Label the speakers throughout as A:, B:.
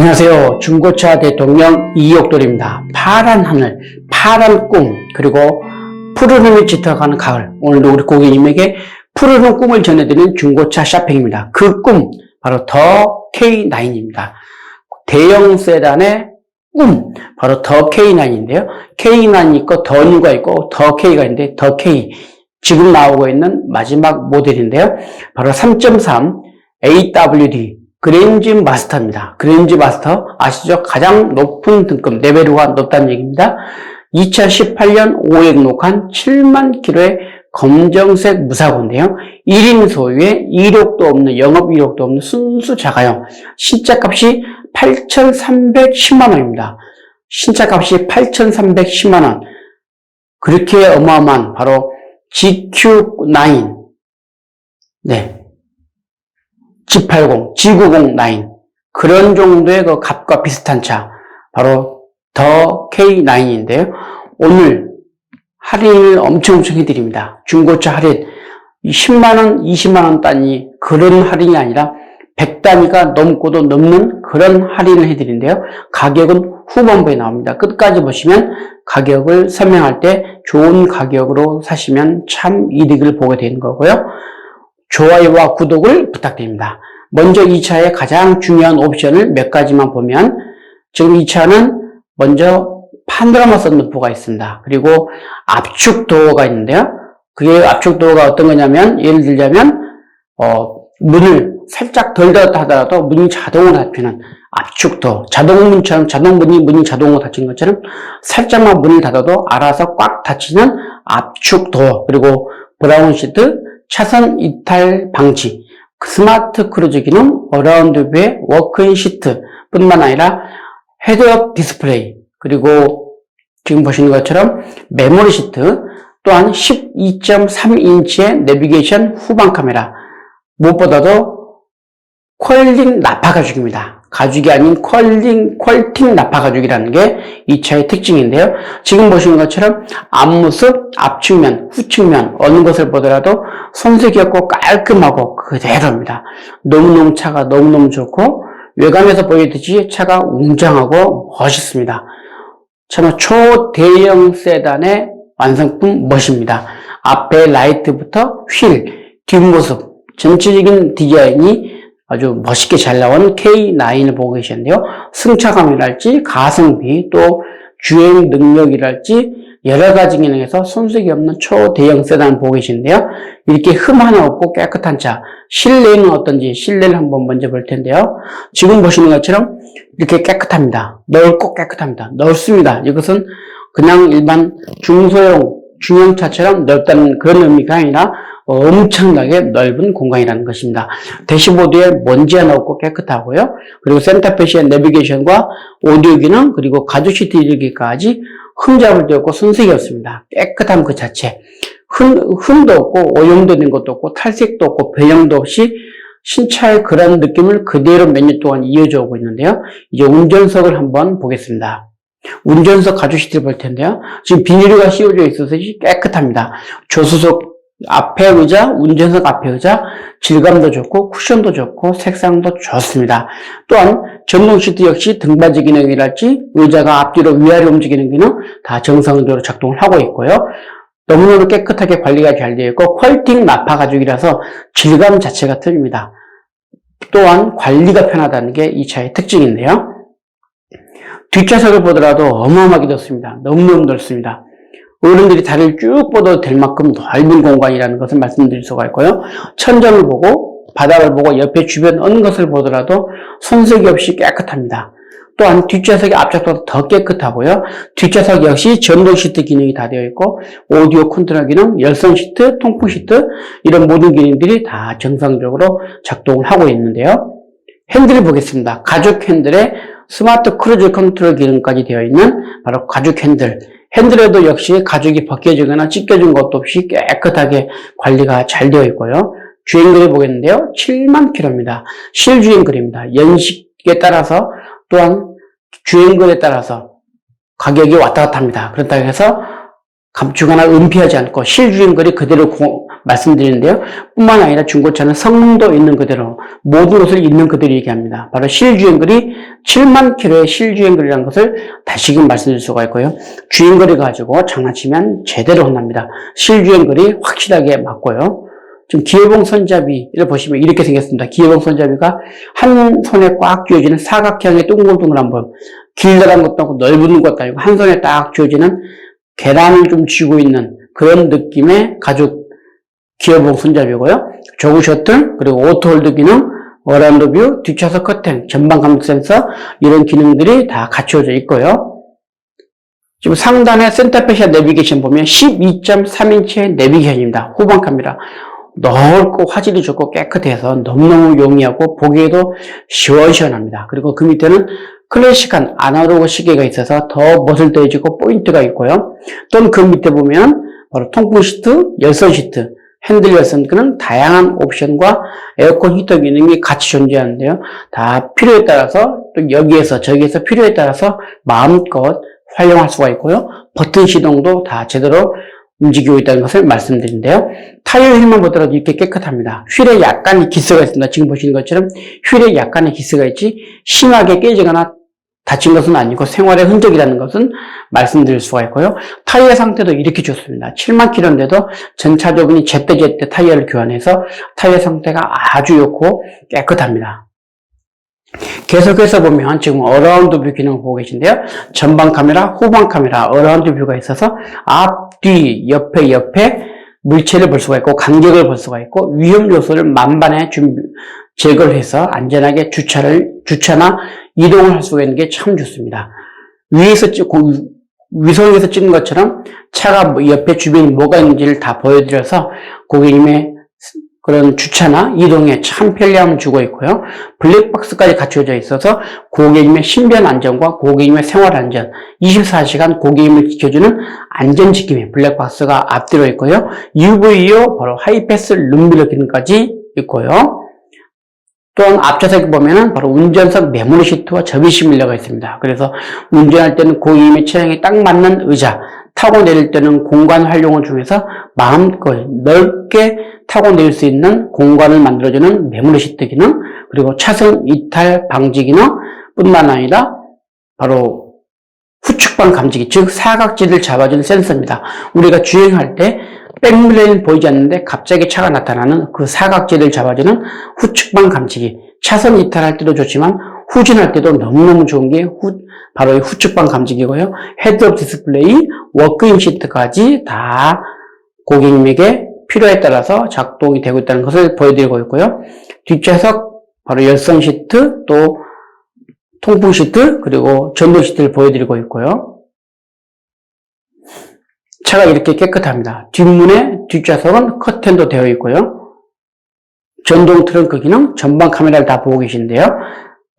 A: 안녕하세요. 중고차 대통령 이옥돌입니다. 파란 하늘, 파란 꿈, 그리고 푸르름이 짙어가는 가을. 오늘도 우리 고객님에게 푸르른 꿈을 전해드리는 중고차 쇼핑입니다. 그 꿈, 바로 더 K9입니다. 대형 세단의 꿈, 바로 더 K9인데요. K9이 있고 더 뉴가 있고 더 K가 있는데 더 K, 지금 나오고 있는 마지막 모델인데요. 바로 3.3 AWD 그랜즈 마스터입니다. 그랜즈 마스터 아시죠? 가장 높은 등급, 레벨이 높다는 얘기입니다. 2018년 5액 녹한 7만 킬로의 검정색 무사고인데요. 1인 소유의 이력도 없는, 영업 이력도 없는 순수 자가용. 신차값이 8,310만 원입니다. 신차값이 8,310만 원. 그렇게 어마어마한 바로 GQ9. 네. G80, G909 그런 정도의 그 값과 비슷한 차 바로 더 K9인데요. 오늘 할인을 엄청 해드립니다. 중고차 할인 10만원, 20만원 단위 그런 할인이 아니라 100단위가 넘고도 넘는 그런 할인을 해드리는데요. 가격은 후반부에 나옵니다. 끝까지 보시면 가격을 설명할 때 좋은 가격으로 사시면 참 이득을 보게 되는 거고요. 좋아요와 구독을 부탁드립니다. 먼저 이 차의 가장 중요한 옵션을 몇 가지만 보면 지금 이 차는 먼저 파노라마 선루프가 있습니다. 그리고 압축 도어가 있는데요. 그게 압축 도어가 어떤 거냐면 예를 들자면 문을 살짝 덜 닫았다 하더라도 문이 자동으로 닫히는 압축 도어. 자동문처럼 문이 자동으로 닫힌 것처럼 살짝만 문을 닫아도 알아서 꽉 닫히는 압축 도어. 그리고 브라운 시트, 차선 이탈 방지, 스마트 크루즈 기능, 어라운드 뷰의 워크인 시트 뿐만 아니라 헤드업 디스플레이, 그리고 지금 보시는 것처럼 메모리 시트, 또한 12.3인치의 내비게이션 후방 카메라, 무엇보다도 퀄링 나파 가죽입니다. 가죽이 아닌 퀄팅 나파 가죽이라는 게 이 차의 특징인데요. 지금 보시는 것처럼 앞모습, 앞측면, 후측면 어느 것을 보더라도 손색이 없고 깔끔하고 그대로입니다. 너무너무 차가 너무너무 좋고 외관에서 보이듯이 차가 웅장하고 멋있습니다. 참 초대형 세단의 완성품 멋입니다. 앞에 라이트부터 휠, 뒷모습, 전체적인 디자인이 아주 멋있게 잘 나온 K9을 보고 계시는데요. 승차감이랄지 가성비 또 주행 능력이랄지 여러 가지 기능에서 손색이 없는 초대형 세단을 보고 계시는데요. 이렇게 흠 하나 없고 깨끗한 차. 실내는 어떤지 실내를 한번 먼저 볼 텐데요. 지금 보시는 것처럼 이렇게 깨끗합니다. 넓고 깨끗합니다. 넓습니다. 이것은 그냥 일반 중소형 중형차처럼 넓다는 그런 의미가 아니라 엄청나게 넓은 공간이라는 것입니다. 대시보드에 먼지 하나 없고 깨끗하고요. 그리고 센터페시의 내비게이션과 오디오 기능, 그리고 가죽 시트 이르기까지 흠잡을 데 없고 손색이 없습니다. 깨끗함 그 자체. 흠도 없고 오염도 된 것도 없고 탈색도 없고 변형도 없이 신차의 그런 느낌을 그대로 몇 년 동안 이어져 오고 있는데요. 이제 운전석을 한번 보겠습니다. 운전석 가죽 시트를 볼 텐데요. 지금 비닐가 씌워져 있어서 깨끗합니다. 조수석 앞에 의자, 운전석 앞에 의자, 질감도 좋고 쿠션도 좋고 색상도 좋습니다. 또한 전동 시트 역시 등받이 기능이랄지 의자가 앞뒤로 위아래로 움직이는 기능 다 정상적으로 작동을 하고 있고요. 너무너무 깨끗하게 관리가 잘 되어 있고 퀄팅 나파 가죽이라서 질감 자체가 틀립니다. 또한 관리가 편하다는 게 이 차의 특징인데요. 뒷좌석을 보더라도 어마어마하게 넓습니다. 너무너무 넓습니다. 어른들이 다리를 쭉 뻗어도 될 만큼 넓은 공간이라는 것을 말씀드릴 수가 있고요. 천장을 보고 바닥을 보고 옆에 주변 어느 것을 보더라도 손색이 없이 깨끗합니다. 또한 뒷좌석이 앞좌석보다 더 깨끗하고요. 뒷좌석 역시 전동 시트 기능이 다 되어 있고 오디오 컨트롤 기능, 열선 시트, 통풍 시트 이런 모든 기능들이 다 정상적으로 작동을 하고 있는데요. 핸들을 보겠습니다. 가죽 핸들에 스마트 크루즈 컨트롤 기능까지 되어 있는 바로 가죽 핸들. 핸들에도 역시 가죽이 벗겨지거나 찢겨진 것도 없이 깨끗하게 관리가 잘 되어 있고요. 주행거리 보겠는데요. 7만 킬로입니다. 실주행거리입니다. 연식에 따라서 또한 주행거리에 따라서 가격이 왔다 갔다 합니다. 그렇다고 해서 감추거나 은폐하지 않고 실주행거리 그대로 말씀드리는데요. 뿐만 아니라 중고차는 성능도 있는 그대로 모든 것을 있는 그대로 얘기합니다. 바로 실주행거리 7만 킬로의 실주행거리라는 것을 다시금 말씀드릴 수가 있고요. 주행거리 가지고 장난치면 제대로 혼납니다. 실주행거리 확실하게 맞고요. 지금 기어봉 손잡이를 보시면 이렇게 생겼습니다. 기어봉 손잡이가 한 손에 꽉 쥐어지는 사각형의 동글동글한 법. 길다란 것도 없고 넓은 것도 아니고 한 손에 딱 쥐어지는 계란을 좀 쥐고 있는 그런 느낌의 가죽 기어봉 손잡이고요. 조그 셔틀, 그리고 오토홀드 기능, 어라운드 뷰, 뒷좌석 커튼, 전방 감독 센서 이런 기능들이 다 갖춰져 있고요. 지금 상단에 센터페시아 내비게이션 보면 12.3인치의 내비게이션입니다. 후방 카메라. 넓고 화질이 좋고 깨끗해서 너무너무 용이하고 보기에도 시원시원합니다. 그리고 그 밑에는 클래식한 아날로그 시계가 있어서 더 멋을 더해지고 포인트가 있고요. 또는 그 밑에 보면 바로 통풍 시트, 열선 시트, 핸들 열선 그런 다양한 옵션과 에어컨 히터 기능이 같이 존재하는데요. 다 필요에 따라서 또 여기에서 저기에서 필요에 따라서 마음껏 활용할 수가 있고요. 버튼 시동도 다 제대로 움직이고 있다는 것을 말씀드리는데요. 타이어 휠만 보더라도 이렇게 깨끗합니다. 휠에 약간의 기스가 있습니다. 지금 보시는 것처럼 휠에 약간의 기스가 있지 심하게 깨지거나 다친 것은 아니고 생활의 흔적이라는 것은 말씀드릴 수가 있고요. 타이어 상태도 이렇게 좋습니다. 7만 킬로인데도 전차적인 제때 타이어를 교환해서 타이어 상태가 아주 좋고 깨끗합니다. 계속해서 보면 지금 어라운드 뷰 기능을 보고 계신데요. 전방 카메라, 후방 카메라, 어라운드 뷰가 있어서 앞, 뒤, 옆에 물체를 볼 수가 있고 간격을 볼 수가 있고 위험 요소를 만반에 제거를 해서 안전하게 주차나 이동을 할 수가 있는 게 참 좋습니다. 위성에서 찍은 것처럼 차가 옆에 주변에 뭐가 있는지를 다 보여드려서 고객님의 그런 주차나 이동에 참 편리함을 주고 있고요. 블랙박스까지 갖춰져 있어서 고객님의 신변 안전과 고객님의 생활 안전, 24시간 고객님을 지켜주는 안전 지킴이 블랙박스가 앞뒤로 있고요. UVO 바로 하이패스 룸밀러 기능까지 있고요. 또한 앞좌석에 보면은 바로 운전석 메모리 시트와 접이식 밀러가 있습니다. 그래서 운전할 때는 고객님의 체형에 딱 맞는 의자, 타고 내릴 때는 공간 활용을 중에서 마음껏 넓게 타고 내릴 수 있는 공간을 만들어주는 메모리 시트 기능, 그리고 차선 이탈 방지 기능 뿐만 아니라 바로 후측방 감지기, 즉 사각지를 잡아주는 센서입니다. 우리가 주행할 때 백밀러는 보이지 않는데 갑자기 차가 나타나는 그 사각지를 잡아주는 후측방 감지기, 차선 이탈할 때도 좋지만 후진할 때도 너무너무 좋은 게 바로 이 후측방 감지기고요. 헤드업 디스플레이, 워크인 시트까지 다 고객님에게 필요에 따라서 작동이 되고 있다는 것을 보여드리고 있고요. 뒷좌석 바로 열선 시트, 또 통풍 시트, 그리고 전동 시트를 보여드리고 있고요. 차가 이렇게 깨끗합니다. 뒷좌석은 커튼도 되어 있고요. 전동 트렁크 기능, 전방 카메라를 다 보고 계신데요.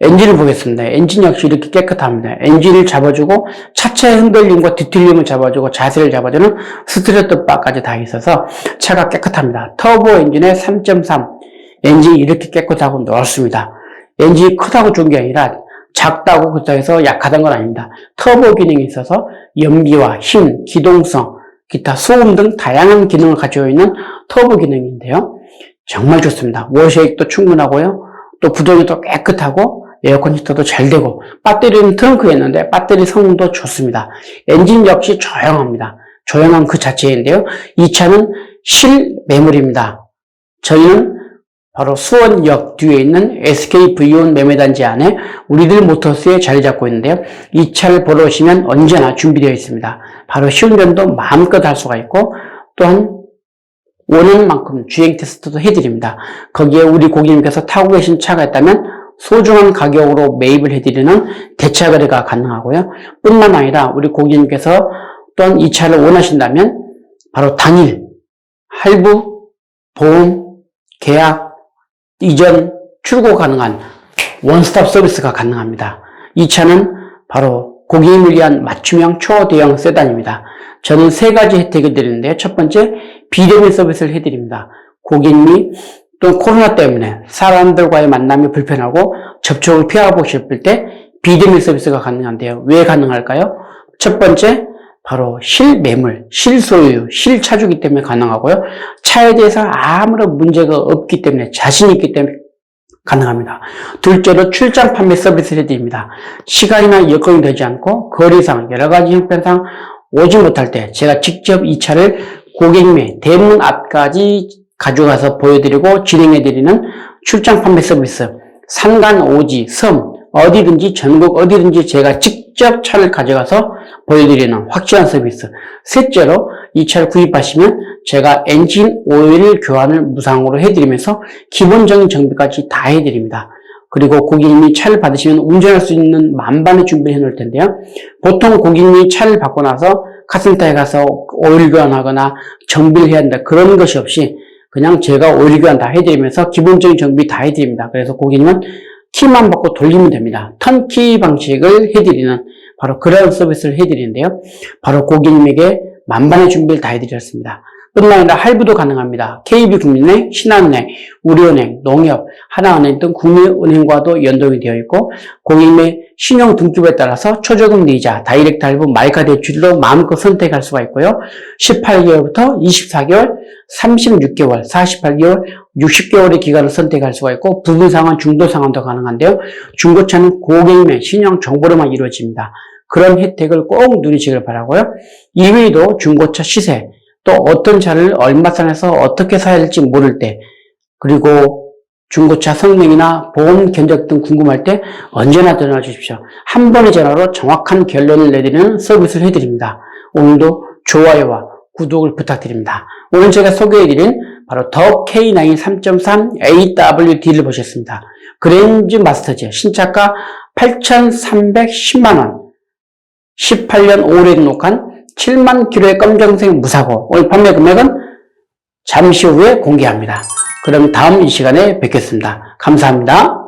A: 엔진을 보겠습니다. 엔진 역시 이렇게 깨끗합니다. 엔진을 잡아주고 차체의 흔들림과 뒤틀림을 잡아주고 자세를 잡아주는 스트레트 바까지 다 있어서 차가 깨끗합니다. 터보 엔진의 3.3 엔진이 이렇게 깨끗하고 넓습니다. 엔진이 크다고 좋은 게 아니라 작다고 그렇다고 해서 약하다는 건 아닙니다. 터보 기능이 있어서 연비와 힘, 기동성, 기타 소음 등 다양한 기능을 가지고 있는 터보 기능인데요. 정말 좋습니다. 워셔액도 충분하고요. 또 구동이 또 깨끗하고 에어컨 히터도 잘 되고 배터리는 트렁크에 있는데 배터리 성능도 좋습니다. 엔진 역시 조용합니다. 조용한 그 자체인데요. 이 차는 실매물입니다. 저희는 바로 수원역 뒤에 있는 SKV1 매매단지 안에 우리들 모터스에 자리 잡고 있는데요. 이 차를 보러 오시면 언제나 준비되어 있습니다. 바로 시운전도 마음껏 할 수가 있고 또한 원하는 만큼 주행 테스트도 해드립니다. 거기에 우리 고객님께서 타고 계신 차가 있다면 소중한 가격으로 매입을 해드리는 대차 거래가 가능하고요. 뿐만 아니라 우리 고객님께서 또한 이 차를 원하신다면 바로 당일 할부, 보험, 계약, 이전, 출고 가능한 원스톱 서비스가 가능합니다. 이 차는 바로 고객님을 위한 맞춤형 초대형 세단입니다. 저는 3가지 혜택을 드리는데요. 첫 번째, 비대면 서비스를 해드립니다. 고객님이 또 코로나 때문에 사람들과의 만남이 불편하고 접촉을 피하고 싶을 때 비대면 서비스가 가능한데요. 왜 가능할까요? 첫 번째, 바로 실매물, 실소유, 실차주기 때문에 가능하고요. 차에 대해서 아무런 문제가 없기 때문에, 자신이 있기 때문에 가능합니다. 둘째로 출장 판매 서비스를 해드립니다. 시간이나 여건이 되지 않고 거리상 여러 가지 형편상 오지 못할 때 제가 직접 이 차를 고객님의 대문 앞까지 가져가서 보여드리고 진행해드리는 출장 판매 서비스. 산간, 오지, 섬 어디든지 전국 어디든지 제가 직접 차를 가져가서 보여드리는 확실한 서비스. 셋째로 이 차를 구입하시면 제가 엔진 오일 교환을 무상으로 해드리면서 기본적인 정비까지 다 해드립니다. 그리고 고객님이 차를 받으시면 운전할 수 있는 만반의 준비를 해놓을 텐데요. 보통 고객님이 차를 받고 나서 카센터에 가서 오일 교환하거나 정비를 해야 한다 그런 것이 없이 그냥 제가 오일 교환 다 해드리면서 기본적인 정비 다 해드립니다. 그래서 고객님은 키만 받고 돌리면 됩니다. 턴키 방식을 해드리는 바로 그런 서비스를 해드리는데요. 바로 고객님에게 만반의 준비를 다 해드렸습니다. 뿐만 아니라 할부도 가능합니다. KB국민은행, 신한은행, 우리은행, 농협, 하나은행 등 국민은행과도 연동이 되어 있고 고객님의 신용 등급에 따라서 초저금 이자, 다이렉트 할부, 말가 대출로 마음껏 선택할 수가 있고요. 18개월부터 24개월, 36개월, 48개월, 60개월의 기간을 선택할 수가 있고 부분 상환, 중도 상환도 가능한데요. 중고차는 고객님의 신용 정보로만 이루어집니다. 그런 혜택을 꼭 누리시길 바라고요. 이외에도 중고차 시세, 또 어떤 차를 얼마 선에서 어떻게 사야 할지 모를 때, 그리고 중고차 성능이나 보험 견적 등 궁금할 때 언제나 전화 주십시오. 한 번의 전화로 정확한 결론을 내리는 서비스를 해드립니다. 오늘도 좋아요와 구독을 부탁드립니다. 오늘 제가 소개해드린 바로 더 K9 3.3 AWD를 보셨습니다. 그랜저 마스터즈 신차가 8,310만원, 18년 5월에 등록한 7만 킬로의 검정색 무사고, 오늘 판매 금액은 잠시 후에 공개합니다. 그럼 다음 이 시간에 뵙겠습니다. 감사합니다.